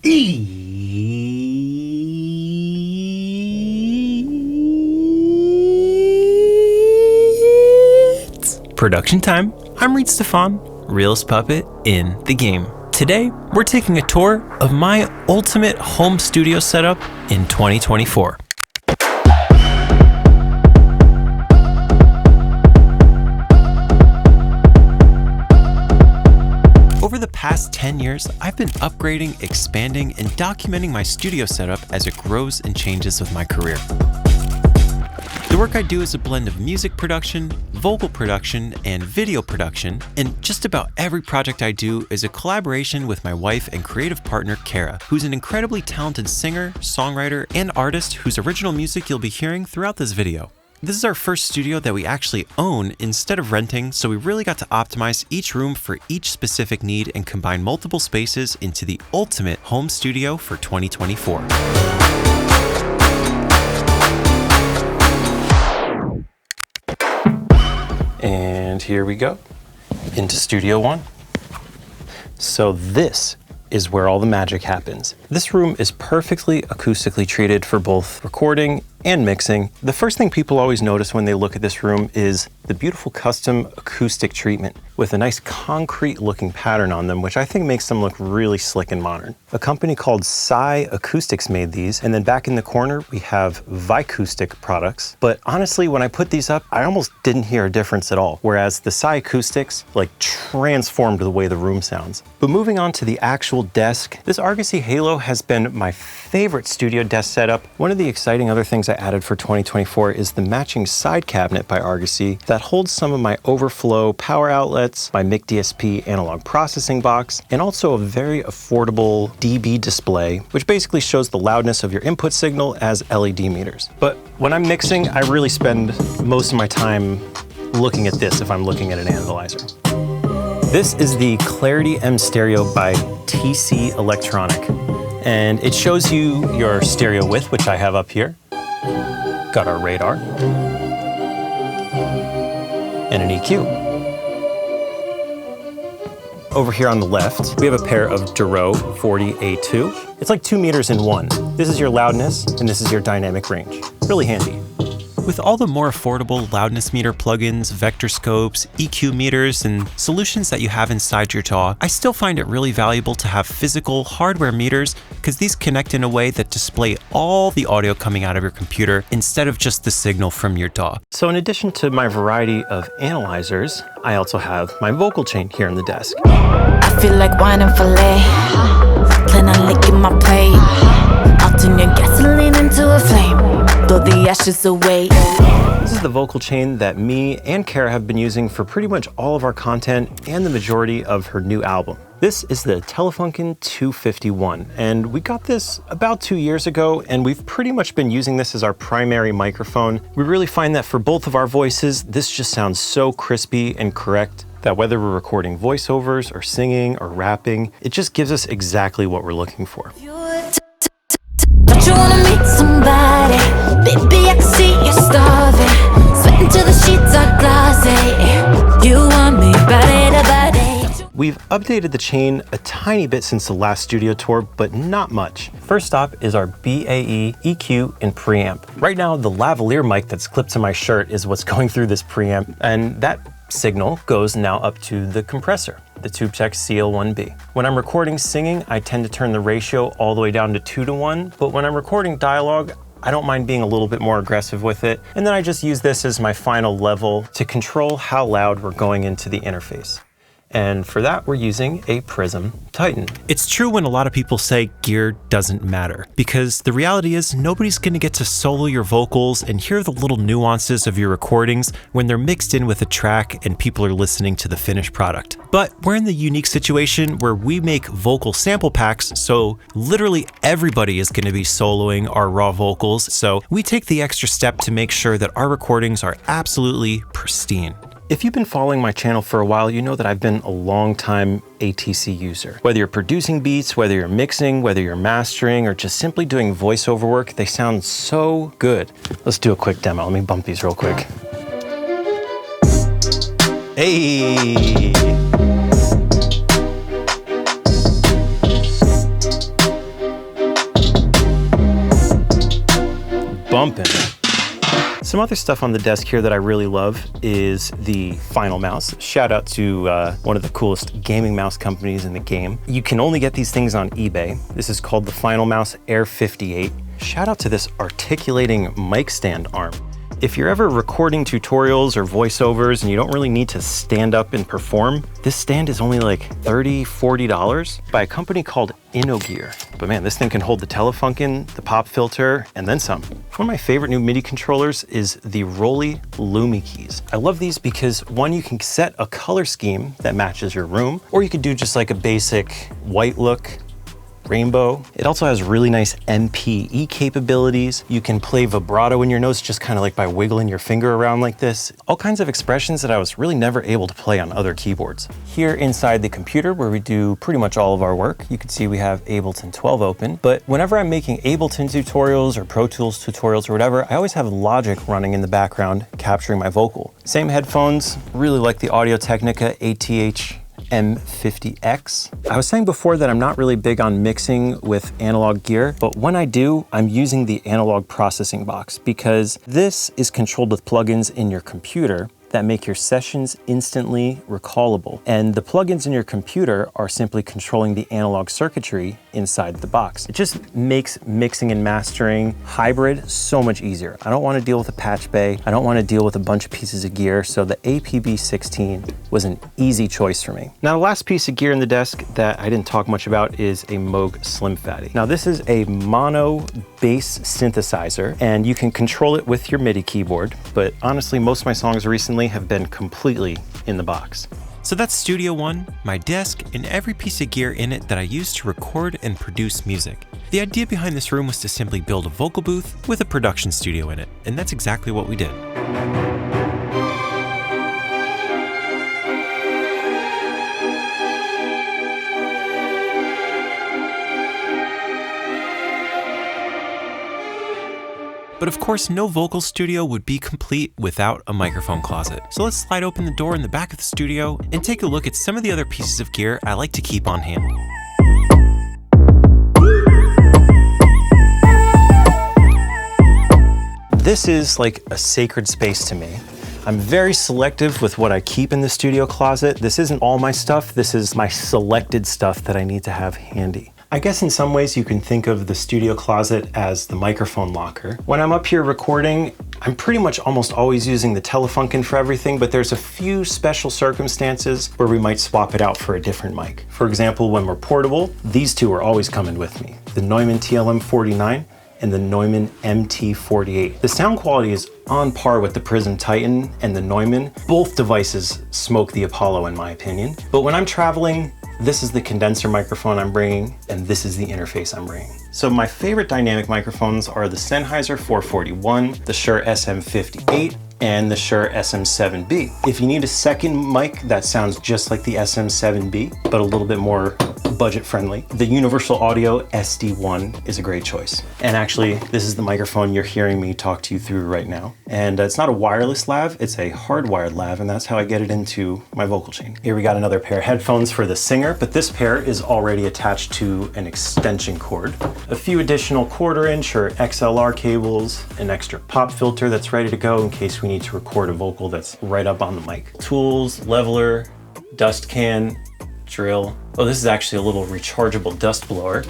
It's production time. I'm Reid Stefan, realest puppet in the game. Today, we're taking a tour of my ultimate home studio setup in 2024. Over the past 10 years, I've been upgrading, expanding, and documenting my studio setup as it grows and changes with my career. The work I do is a blend of music production, vocal production, and video production, and just about every project I do is a collaboration with my wife and creative partner, KARRA, who's an incredibly talented singer, songwriter, and artist whose original music you'll be hearing throughout this video. This is our first studio that we actually own instead of renting, so we really got to optimize each room for each specific need and combine multiple spaces into the ultimate home studio for 2024. And here we go, into Studio One. So this is where all the magic happens. This room is perfectly acoustically treated for both recording and mixing. The first thing people always notice when they look at this room is the beautiful custom acoustic treatment with a nice concrete looking pattern on them, which I think makes them look really slick and modern. A company called Psy Acoustics made these, and then back in the corner we have Vicoustic products. But honestly, when I put these up, I almost didn't hear a difference at all, whereas the Psy Acoustics transformed the way the room sounds. But moving on to the actual desk, this Argosy Halo has been my favorite studio desk setup. One of the exciting other things I added for 2024 is the matching side cabinet by Argosy that holds some of my overflow power outlets, my mic DSP analog processing box, and also a very affordable dB display, which basically shows the loudness of your input signal as LED meters. But when I'm mixing, I really spend most of my time looking at this if I'm looking at an analyzer. This is the Clarity M Stereo by TC Electronic, and it shows you your stereo width, which I have up here. Got our radar and an EQ. Over here on the left, we have a pair of Duro 40A2. It's like 2 meters in one. This is your loudness, and this is your dynamic range. Really handy. With all the more affordable loudness meter plugins, vector scopes, EQ meters, and solutions that you have inside your DAW, I still find it really valuable to have physical hardware meters because these connect in a way that display all the audio coming out of your computer instead of just the signal from your DAW. So in addition to my variety of analyzers, I also have my vocal chain here in the desk. I feel like wine and filet, plan on licking my plate. I'll turn your gasoline into a flame, throw the ashes away. This is the vocal chain that me and KARRA have been using for pretty much all of our content and the majority of her new album. This is the Telefunken 251, and we got this about 2 years ago, and we've pretty much been using this as our primary microphone. We really find that for both of our voices, this just sounds so crispy and correct that whether we're recording voiceovers or singing or rapping, it just gives us exactly what we're looking for. Don't you wanna meet somebody? Baby, I can see you starving. Sweating till the sheets are glossy. You want me body to body. We've updated the chain a tiny bit since the last studio tour, but not much. First stop is our BAE EQ and preamp. Right now, the lavalier mic that's clipped to my shirt is what's going through this preamp, and that signal goes now up to the compressor, the TubeTech CL1B. When I'm recording singing, I tend to turn the ratio all the way down to 2:1, but when I'm recording dialogue, I don't mind being a little bit more aggressive with it, and then I just use this as my final level to control how loud we're going into the interface. And for that, we're using a Prism Titan. It's true when a lot of people say gear doesn't matter, because the reality is nobody's gonna get to solo your vocals and hear the little nuances of your recordings when they're mixed in with a track and people are listening to the finished product. But we're in the unique situation where we make vocal sample packs, so literally everybody is gonna be soloing our raw vocals, so we take the extra step to make sure that our recordings are absolutely pristine. If you've been following my channel for a while, you know that I've been a long time ATC user. Whether you're producing beats, whether you're mixing, whether you're mastering, or just simply doing voiceover work, they sound so good. Let's do a quick demo. Let me bump these real quick. Hey! bumping. Some other stuff on the desk here that I really love is the Final Mouse. Shout out to one of the coolest gaming mouse companies in the game. You can only get these things on eBay. This is called the Final Mouse Air 58. Shout out to this articulating mic stand arm. If you're ever recording tutorials or voiceovers and you don't really need to stand up and perform, this stand is only like $30, $40 by a company called InnoGear. But man, this thing can hold the Telefunken, the pop filter, and then some. One of my favorite new MIDI controllers is the Roly Lumi keys. I love these because one, you can set a color scheme that matches your room, or you could do just like a basic white look, rainbow. It also has really nice MPE capabilities. You can play vibrato in your notes just kind of like by wiggling your finger around like this. All kinds of expressions that I was really never able to play on other keyboards. Here inside the computer where we do pretty much all of our work, you can see we have Ableton 12 open, but whenever I'm making Ableton tutorials or Pro Tools tutorials or whatever, I always have Logic running in the background capturing my vocal. Same headphones, really like the Audio-Technica ATH M50X. I was saying before that I'm not really big on mixing with analog gear, but when I do, I'm using the analog processing box because this is controlled with plugins in your computer that make your sessions instantly recallable. And the plugins in your computer are simply controlling the analog circuitry inside the box. It just makes mixing and mastering hybrid so much easier. I don't want to deal with a patch bay. I don't want to deal with a bunch of pieces of gear. So the APB16 was an easy choice for me. Now, the last piece of gear in the desk that I didn't talk much about is a Moog Slim Fatty. Now, this is a mono bass synthesizer and you can control it with your MIDI keyboard. But honestly, most of my songs recently have been completely in the box. So that's Studio One, my desk, and every piece of gear in it that I use to record and produce music. The idea behind this room was to simply build a vocal booth with a production studio in it, and that's exactly what we did. But of course, no vocal studio would be complete without a microphone closet. So let's slide open the door in the back of the studio and take a look at some of the other pieces of gear I like to keep on hand. This is like a sacred space to me. I'm very selective with what I keep in the studio closet. This isn't all my stuff. This is my selected stuff that I need to have handy. I guess in some ways you can think of the studio closet as the microphone locker. When I'm up here recording, I'm pretty much almost always using the Telefunken for everything, but there's a few special circumstances where we might swap it out for a different mic. For example, when we're portable, these two are always coming with me. The Neumann TLM49 and the Neumann MT48. The sound quality is on par with the Prism Titan and the Neumann. Both devices smoke the Apollo in my opinion. But when I'm traveling, this is the condenser microphone I'm bringing, and this is the interface I'm bringing. So my favorite dynamic microphones are the Sennheiser 441, the Shure SM58, and the Shure SM7B. If you need a second mic that sounds just like the SM7B, but a little bit more budget friendly, the Universal Audio SD1 is a great choice. And actually, this is the microphone you're hearing me talk to you through right now. And it's not a wireless lav, it's a hardwired lav, and that's how I get it into my vocal chain. Here we got another pair of headphones for the singer, but this pair is already attached to an extension cord. A few additional 1/4" or XLR cables, an extra pop filter that's ready to go in case we need to record a vocal that's right up on the mic. Tools, leveler, dust can, drill. Oh, this is actually a little rechargeable dust blower.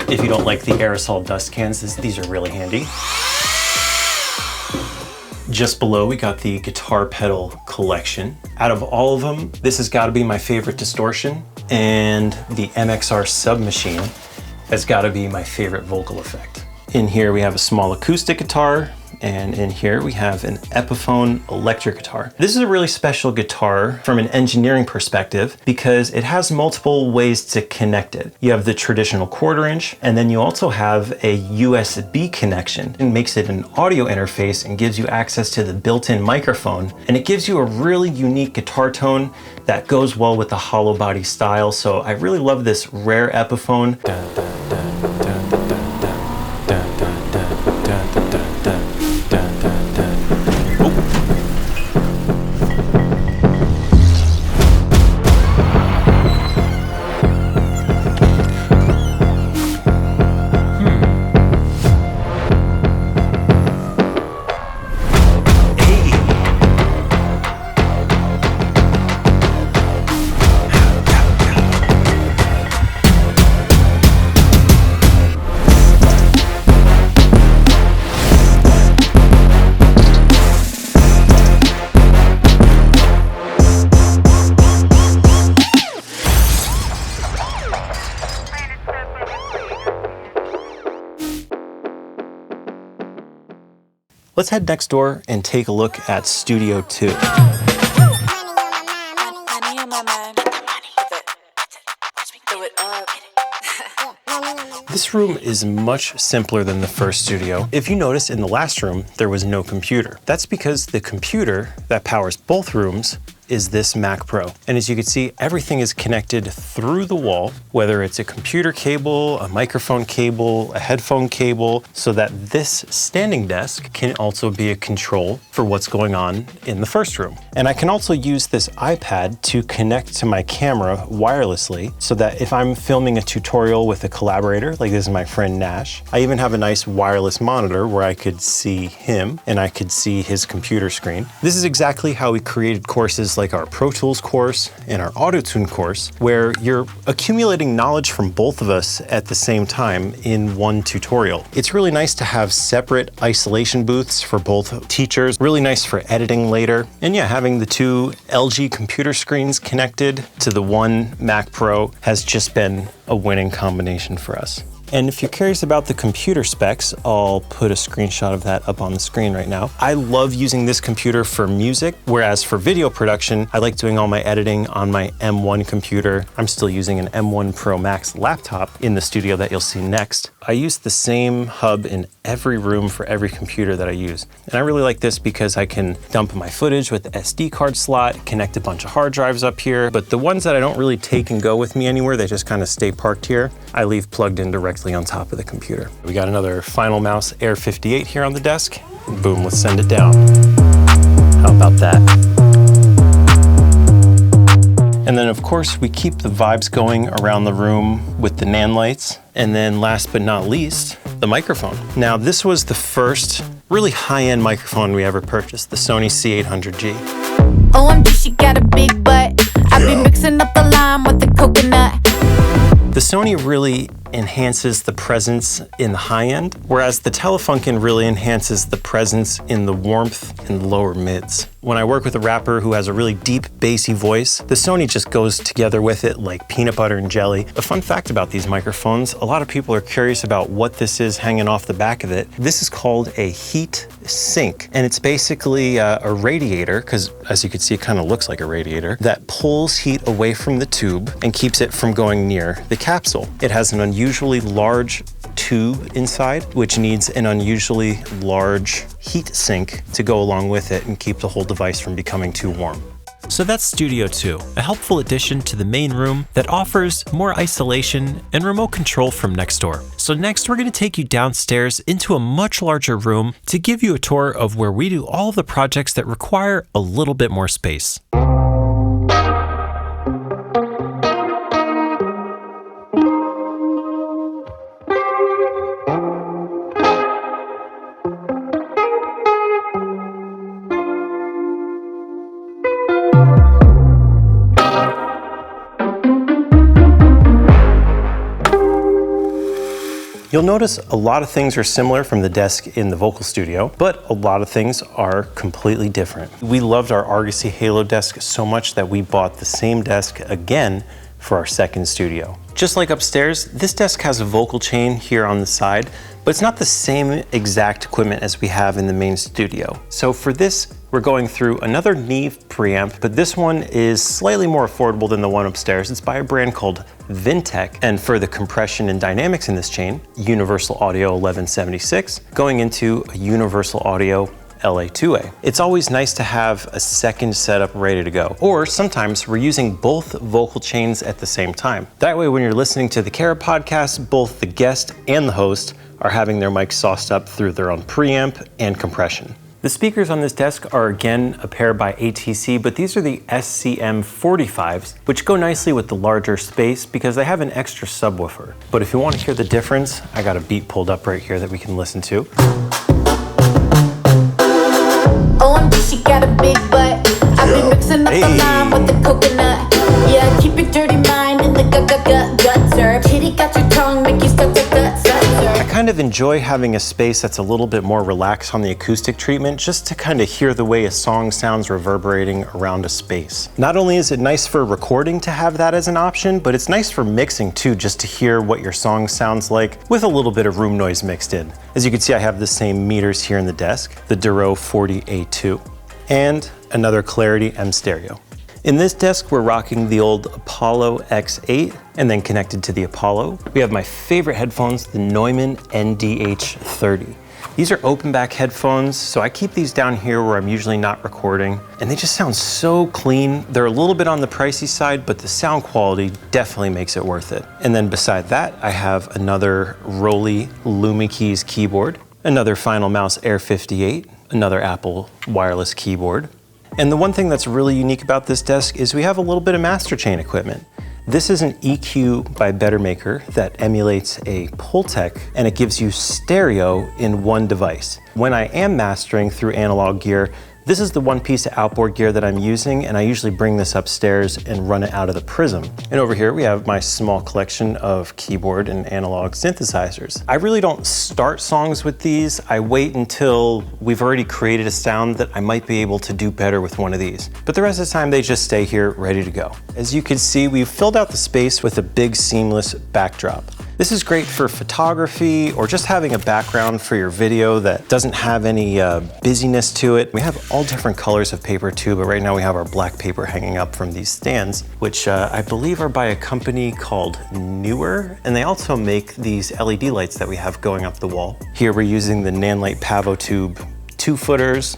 If you don't like the aerosol dust cans, these are really handy. Just below, we got the guitar pedal collection. Out of all of them, this has got to be my favorite distortion, and the MXR Submachine has got to be my favorite vocal effect. In here, we have a small acoustic guitar, and in here we have an Epiphone electric guitar. This is a really special guitar from an engineering perspective because it has multiple ways to connect it. You have the traditional 1/4", and then you also have a USB connection. It makes it an audio interface and gives you access to the built-in microphone, and it gives you a really unique guitar tone that goes well with the hollow body style. So I really love this rare Epiphone. Let's head next door and take a look at Studio 2. This room is much simpler than the first studio. If you notice, in the last room, there was no computer. That's because the computer that powers both rooms is this Mac Pro. And as you can see, everything is connected through the wall, whether it's a computer cable, a microphone cable, a headphone cable, so that this standing desk can also be a control for what's going on in the first room. And I can also use this iPad to connect to my camera wirelessly, so that if I'm filming a tutorial with a collaborator, like this is my friend Nash, I even have a nice wireless monitor where I could see him and I could see his computer screen. This is exactly how we created courses like our Pro Tools course and our Auto-Tune course, where you're accumulating knowledge from both of us at the same time in one tutorial. It's really nice to have separate isolation booths for both teachers, really nice for editing later. And yeah, having the two LG computer screens connected to the one Mac Pro has just been a winning combination for us. And if you're curious about the computer specs, I'll put a screenshot of that up on the screen right now. I love using this computer for music, whereas for video production, I like doing all my editing on my M1 computer. I'm still using an M1 Pro Max laptop in the studio that you'll see next. I use the same hub in every room for every computer that I use. And I really like this because I can dump my footage with the SD card slot, connect a bunch of hard drives up here, but the ones that I don't really take and go with me anywhere, they just kind of stay parked here, I leave plugged in directly on top of the computer. We got another Final Mouse Air 58 here on the desk. Boom, let's send it down. How about that? And then of course we keep the vibes going around the room with the NAND lights. And then last but not least, the microphone. Now this was the first really high-end microphone we ever purchased, the Sony C800G. OMG, she got a big butt. I've been mixing up the lime with the coconut. The Sony really enhances the presence in the high end, whereas the Telefunken really enhances the presence in the warmth and lower mids. When I work with a rapper who has a really deep, bassy voice, the Sony just goes together with it like peanut butter and jelly. A fun fact about these microphones, a lot of people are curious about what this is hanging off the back of it. This is called a heat sink, and it's basically a radiator, because as you can see, it kind of looks like a radiator, that pulls heat away from the tube and keeps it from going near the capsule. It has an unusually large tube inside, which needs an unusually large heat sink to go along with it and keep the whole device from becoming too warm. So that's Studio 2, a helpful addition to the main room that offers more isolation and remote control from next door. So next we're going to take you downstairs into a much larger room to give you a tour of where we do all of the projects that require a little bit more space. You'll notice a lot of things are similar from the desk in the vocal studio, but a lot of things are completely different. We loved our Argosy Halo desk so much that we bought the same desk again for our second studio. Just like upstairs, this desk has a vocal chain here on the side, but it's not the same exact equipment as we have in the main studio. So for this, we're going through another Neve preamp, but this one is slightly more affordable than the one upstairs. It's by a brand called Vintech, and for the compression and dynamics in this chain, Universal Audio 1176, going into a Universal Audio LA2A. It's always nice to have a second setup ready to go. Or sometimes we're using both vocal chains at the same time. That way when you're listening to the KARRA podcast, both the guest and the host are having their mics sauced up through their own preamp and compression. The speakers on this desk are again a pair by ATC, but these are the SCM45s, which go nicely with the larger space because they have an extra subwoofer. But if you want to hear the difference, I got a beat pulled up right here that we can listen to. OMG, she got a big butt. I've been mixing up the lime with the coconut. Yeah, keep your dirty mind in the gut serve. Titty got your tongue, make you stutter. I kind kind of enjoy having a space that's a little bit more relaxed on the acoustic treatment, just to kind of hear the way a song sounds reverberating around a space. Not only is it nice for recording to have that as an option, but it's nice for mixing too, just to hear what your song sounds like with a little bit of room noise mixed in. As you can see, I have the same meters here in the desk, the Duro 40A2, and another Clarity M stereo. In this desk, we're rocking the old Apollo X8, and then connected to the Apollo, we have my favorite headphones, the Neumann NDH30. These are open back headphones, so I keep these down here where I'm usually not recording, and they just sound so clean. They're a little bit on the pricey side, but the sound quality definitely makes it worth it. And then beside that, I have another Roly LumiKeys keyboard, another Final Mouse Air 58, another Apple wireless keyboard. And the one thing that's really unique about this desk is we have a little bit of master chain equipment. This is an EQ by Bettermaker that emulates a Pultec, and it gives you stereo in one device. When I am mastering through analog gear, this is the one piece of outboard gear that I'm using, and I usually bring this upstairs and run it out of the Prism. And over here we have my small collection of keyboard and analog synthesizers. I really don't start songs with these. I wait until we've already created a sound that I might be able to do better with one of these. But the rest of the time they just stay here ready to go. As you can see, we've filled out the space with a big seamless backdrop. This is great for photography or just having a background for your video that doesn't have any busyness to it. We have all different colors of paper too, but right now we have our black paper hanging up from these stands, which I believe are by a company called Newer, and they also make these LED lights that we have going up the wall. Here we're using the Nanlite Pavo Tube 2-footers,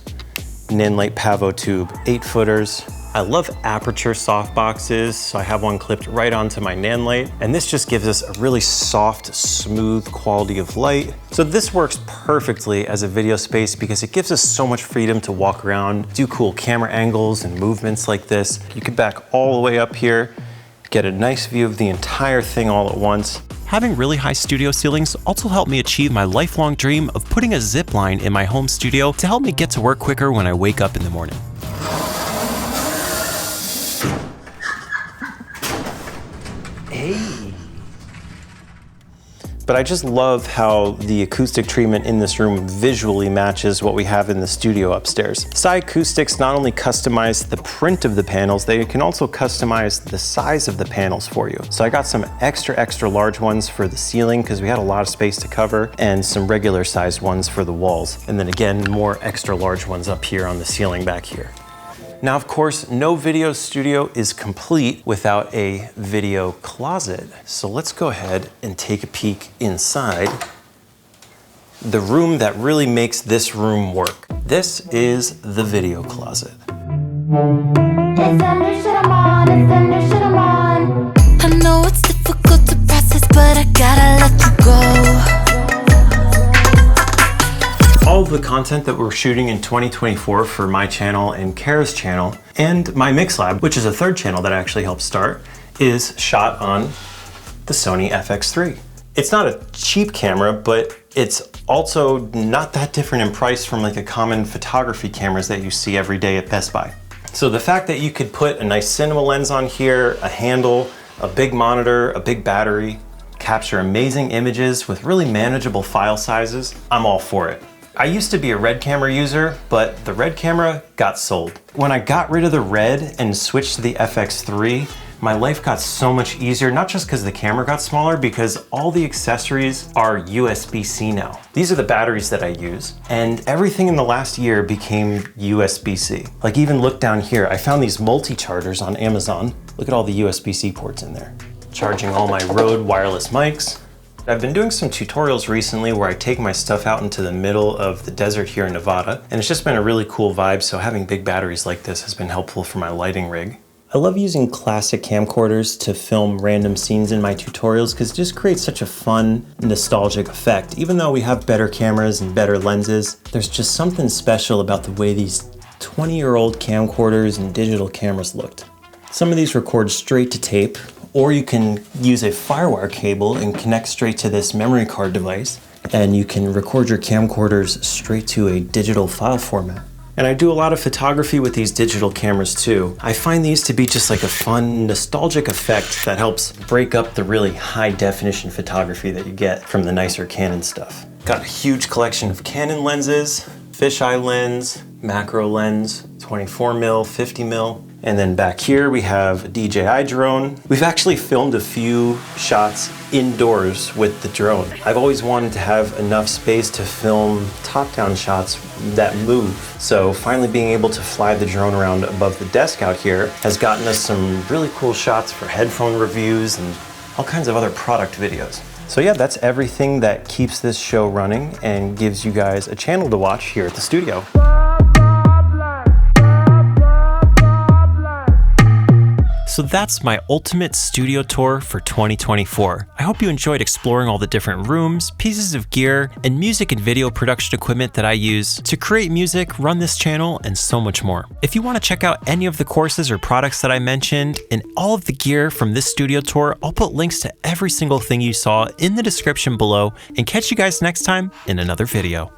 Nanlite Pavo Tube 8-footers. I love aperture softboxes, so I have one clipped right onto my Nanlite, and this just gives us a really soft, smooth quality of light. So this works perfectly as a video space because it gives us so much freedom to walk around, do cool camera angles and movements like this. You can back all the way up here, get a nice view of the entire thing all at once. Having really high studio ceilings also helped me achieve my lifelong dream of putting a zip line in my home studio to help me get to work quicker when I wake up in the morning. But I just love how the acoustic treatment in this room visually matches what we have in the studio upstairs. Side Acoustics not only customize the print of the panels, they can also customize the size of the panels for you. So I got some extra large ones for the ceiling because we had a lot of space to cover, and some regular sized ones for the walls. And then again, more extra large ones up here on the ceiling back here. Now, of course, no video studio is complete without a video closet. So let's go ahead and take a peek inside the room that really makes this room work. This is the video closet. I know it's difficult to process, but I gotta let you go. All of the content that we're shooting in 2024 for my channel and KARRA's channel, and my Mix Lab, which is a third channel that I actually helped start, is shot on the Sony FX3. It's not a cheap camera, but it's also not that different in price from like the common photography cameras that you see every day at Best Buy. So the fact that you could put a nice cinema lens on here, a handle, a big monitor, a big battery, capture amazing images with really manageable file sizes, I'm all for it. I used to be a Red camera user, but the Red camera got sold. When I got rid of the Red and switched to the FX3, my life got so much easier, not just because the camera got smaller, because all the accessories are USB-C now. These are the batteries that I use, and everything in the last year became USB-C. Like even look down here, I found these multi-chargers on Amazon. Look at all the USB-C ports in there. Charging all my Rode wireless mics. I've been doing some tutorials recently where I take my stuff out into the middle of the desert here in Nevada, and it's just been a really cool vibe, so having big batteries like this has been helpful for my lighting rig. I love using classic camcorders to film random scenes in my tutorials because it just creates such a fun, nostalgic effect. Even though we have better cameras and better lenses, there's just something special about the way these 20-year-old camcorders and digital cameras looked. Some of these record straight to tape, or you can use a FireWire cable and connect straight to this memory card device, and you can record your camcorders straight to a digital file format. And I do a lot of photography with these digital cameras too. I find these to be just like a fun, nostalgic effect that helps break up the really high definition photography that you get from the nicer Canon stuff. Got a huge collection of Canon lenses, fisheye lens, macro lens, 24mm, 50mm. And then back here we have a DJI drone. We've actually filmed a few shots indoors with the drone. I've always wanted to have enough space to film top-down shots that move. So finally being able to fly the drone around above the desk out here has gotten us some really cool shots for headphone reviews and all kinds of other product videos. So yeah, that's everything that keeps this show running and gives you guys a channel to watch here at the studio. So that's my ultimate studio tour for 2024. I hope you enjoyed exploring all the different rooms, pieces of gear, and music and video production equipment that I use to create music, run this channel, and so much more. If you want to check out any of the courses or products that I mentioned and all of the gear from this studio tour, I'll put links to every single thing you saw in the description below and catch you guys next time in another video.